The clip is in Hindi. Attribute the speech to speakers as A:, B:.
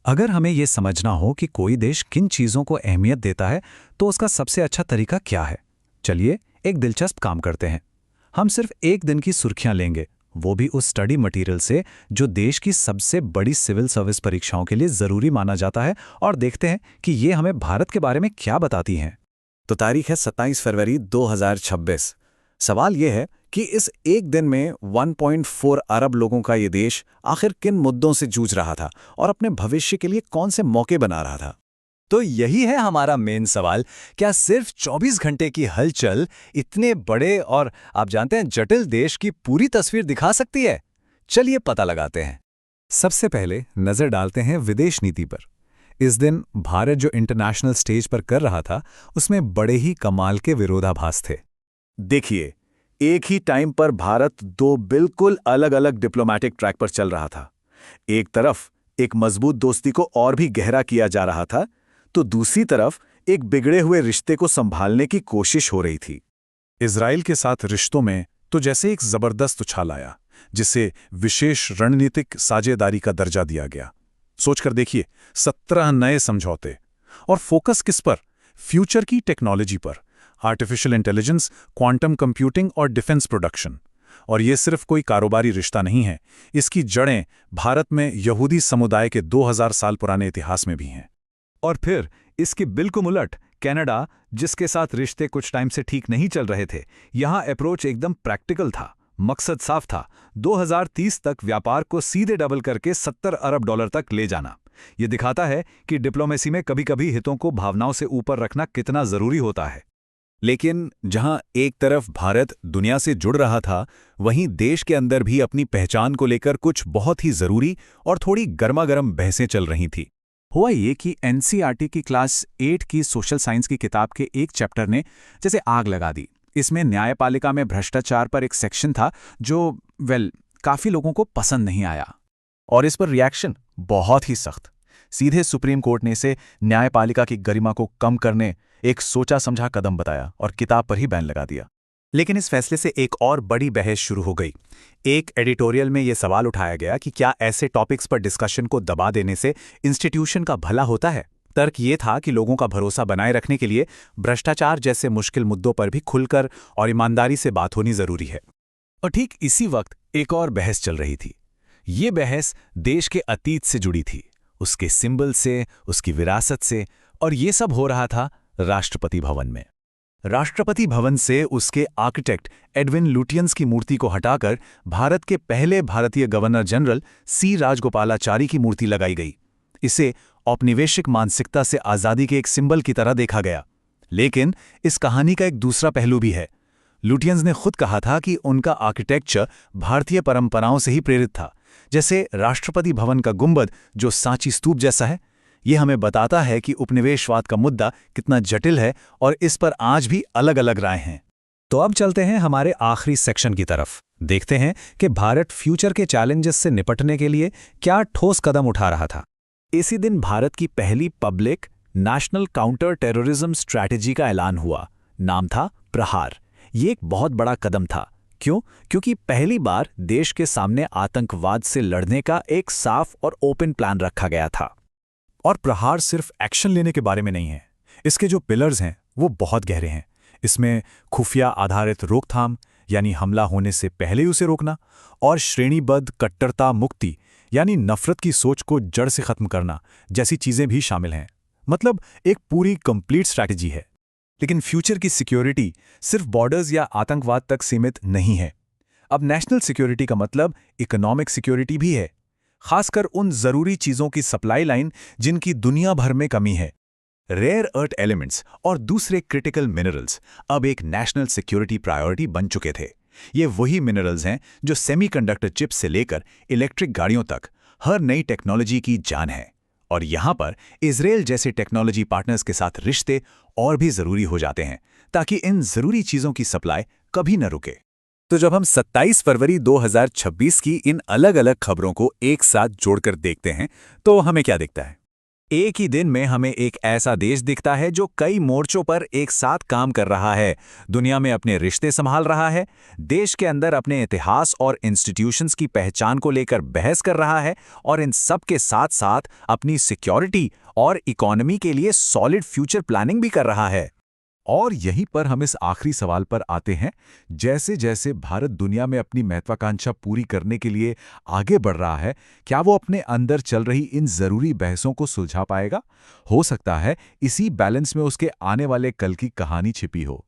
A: अगर हमें ये समझना हो कि कोई देश किन चीज़ों को अहमियत देता है, तो उसका सबसे अच्छा तरीका क्या है? चलिए, एक दिलचस्प काम करते हैं। हम सिर्फ एक दिन की सुर्खियां लेंगे, वो भी उस स्टडी मटेरियल से जो देश की सबसे बड़ी सिविल सर्विस परीक्षाओं के लिए ज़रूरी माना जाता है, और देखते हैं कि ये हमें भारत के बारे में क्या बताती हैं।
B: तो तारीख है 27 फरवरी 2026। सवाल यह है कि इस एक दिन में 1.4 अरब लोगों का ये देश आखिर किन मुद्दों से जूझ रहा था और अपने भविष्य के लिए कौन से मौके बना रहा था।
C: तो यही है हमारा मेन सवाल। क्या सिर्फ 24 घंटे की हलचल इतने बड़े और आप जानते हैं जटिल देश की पूरी तस्वीर दिखा सकती है? चलिए पता लगाते हैं।
A: सबसे पहले नज़र डालते हैं विदेश नीति पर। इस दिन भारत जो इंटरनेशनल स्टेज पर कर रहा था, उसमें बड़े ही कमाल के विरोधाभास थे।
B: देखिए, एक ही टाइम पर भारत दो बिल्कुल अलग अलग डिप्लोमैटिक ट्रैक पर चल रहा था। एक तरफ एक मजबूत दोस्ती को और भी गहरा किया जा रहा था, तो दूसरी तरफ एक बिगड़े हुए रिश्ते को संभालने की कोशिश हो रही थी।
D: इजराइल के साथ रिश्तों में तो जैसे एक जबरदस्त उछाल आया, जिसे विशेष रणनीतिक साझेदारी का दर्जा दिया गया। सोचकर देखिए, 17 नए समझौते, और फोकस किस पर? फ्यूचर की टेक्नोलॉजी पर, आर्टिफिशियल इंटेलिजेंस, क्वांटम कंप्यूटिंग और डिफेंस प्रोडक्शन। और ये सिर्फ कोई कारोबारी रिश्ता नहीं है, इसकी जड़ें भारत में यहूदी समुदाय के 2000 साल पुराने इतिहास में भी हैं।
C: और फिर इसकी बिल्कुल उलट कनाडा, जिसके साथ रिश्ते कुछ टाइम से ठीक नहीं चल रहे थे, यहाँ अप्रोच एकदम प्रैक्टिकल था। मकसद साफ था, 2030 तक व्यापार को सीधे डबल करके 70 अरब डॉलर तक ले जाना। ये दिखाता है कि डिप्लोमेसी में कभी-कभी हितों को भावनाओं से ऊपर रखना कितना जरूरी होता है।
B: लेकिन जहां एक तरफ भारत दुनिया से जुड़ रहा था, वहीं देश के अंदर भी अपनी पहचान को लेकर कुछ बहुत ही जरूरी और थोड़ी गर्मागर्म बहसें चल रही थी।
A: हुआ ये कि एनसीईआरटी की क्लास 8 की सोशल साइंस की किताब के एक चैप्टर ने जैसे आग लगा दी। इसमें न्यायपालिका में भ्रष्टाचार पर एक सेक्शन था जो काफ़ी लोगों को पसंद नहीं आया।
E: और इस पर रिएक्शन बहुत ही सख्त। सीधे सुप्रीम कोर्ट ने इसे न्यायपालिका की गरिमा को कम करने एक सोचा समझा कदम बताया और किताब पर ही बैन लगा दिया।
A: लेकिन इस फैसले से एक और बड़ी बहस शुरू हो गई। एक एडिटोरियल में यह सवाल उठाया गया कि क्या ऐसे टॉपिक्स पर डिस्कशन को दबा देने से इंस्टीट्यूशन का भला होता है। तर्क ये था कि लोगों का भरोसा बनाए रखने के लिए भ्रष्टाचार जैसे मुश्किल मुद्दों पर भी खुलकर और ईमानदारी से बात होनी जरूरी है।
C: और ठीक इसी वक्त एक और बहस चल रही थी। ये बहस देश के अतीत से जुड़ी थी, उसके सिंबल से, उसकी विरासत से, और ये सब हो रहा था राष्ट्रपति भवन में।
E: राष्ट्रपति भवन से उसके आर्किटेक्ट एडविन लुटियंस की मूर्ति को हटाकर भारत के पहले भारतीय गवर्नर जनरल सी राजगोपालाचारी की मूर्ति लगाई गई। इसे औपनिवेशिक मानसिकता से आज़ादी के एक सिंबल की तरह देखा गया। लेकिन इस कहानी का एक दूसरा पहलू भी है। लुटियंस ने खुद कहा था कि उनका आर्किटेक्चर भारतीय परंपराओं से ही प्रेरित था, जैसे राष्ट्रपति भवन का गुंबद जो सांची स्तूप जैसा है। ये हमें बताता है कि उपनिवेशवाद का मुद्दा कितना जटिल है और इस पर आज भी अलग अलग राय हैं।
A: तो अब चलते हैं हमारे आखिरी सेक्शन की तरफ। देखते हैं कि भारत फ्यूचर के चैलेंजेस से निपटने के लिए क्या ठोस कदम उठा रहा था।
C: इसी दिन भारत की पहली public national counter terrorism strategy का ऐलान हुआ। नाम था प्रहार। ये एक बहुत बड़ा कदम था। क्यों? क्योंकि पहली बार देश के सामने आतंकवाद से लड़ने का एक साफ और ओपन प्लान रखा गया था।
D: और प्रहार सिर्फ एक्शन लेने के बारे में नहीं है, इसके जो पिलर्स हैं वो बहुत गहरे हैं। इसमें खुफिया आधारित रोकथाम, यानी हमला होने से पहले ही उसे रोकना, और श्रेणीबद्ध कट्टरता मुक्ति, यानी नफरत की सोच को जड़ से खत्म करना जैसी चीजें भी शामिल हैं। मतलब एक पूरी कंप्लीट स्ट्रैटेजी है।
E: लेकिन फ्यूचर की सिक्योरिटी सिर्फ बॉर्डर्स या आतंकवाद तक सीमित नहीं है। अब नेशनल सिक्योरिटी का मतलब इकोनॉमिक सिक्योरिटी भी है, खासकर उन जरूरी चीजों की सप्लाई लाइन जिनकी दुनिया भर में कमी है। रेयर अर्थ एलिमेंट्स और दूसरे क्रिटिकल मिनरल्स अब एक नेशनल सिक्योरिटी प्रायोरिटी बन चुके थे। ये वही मिनरल्स हैं जो सेमीकंडक्टर चिप्स से लेकर इलेक्ट्रिक गाड़ियों तक हर नई टेक्नोलॉजी की जान है। और यहाँ पर इजराइल जैसे टेक्नोलॉजी पार्टनर्स के साथ रिश्ते और भी जरूरी हो जाते हैं, ताकि इन जरूरी चीजों की सप्लाई कभी न रुके।
B: तो जब हम 27 फरवरी 2026 की इन अलग अलग खबरों को एक साथ जोड़कर देखते हैं, तो हमें क्या दिखता है?
C: एक ही दिन में हमें एक ऐसा देश दिखता है जो कई मोर्चों पर एक साथ काम कर रहा है, दुनिया में अपने रिश्ते संभाल रहा है, देश के अंदर अपने इतिहास और इंस्टीट्यूशंस की पहचान को लेकर बहस कर रहा है और इन सब के साथ साथ अपनी सिक्योरिटी और इकोनॉमी के लिए सॉलिड फ्यूचर प्लानिंग भी कर रहा है।
E: और यहीं पर हम इस आखिरी सवाल पर आते हैं, जैसे जैसे भारत दुनिया में अपनी महत्वाकांक्षा पूरी करने के लिए आगे बढ़ रहा है, क्या वो अपने अंदर चल रही इन जरूरी बहसों को सुलझा पाएगा? हो सकता है इसी बैलेंस में उसके आने वाले कल की कहानी छिपी हो।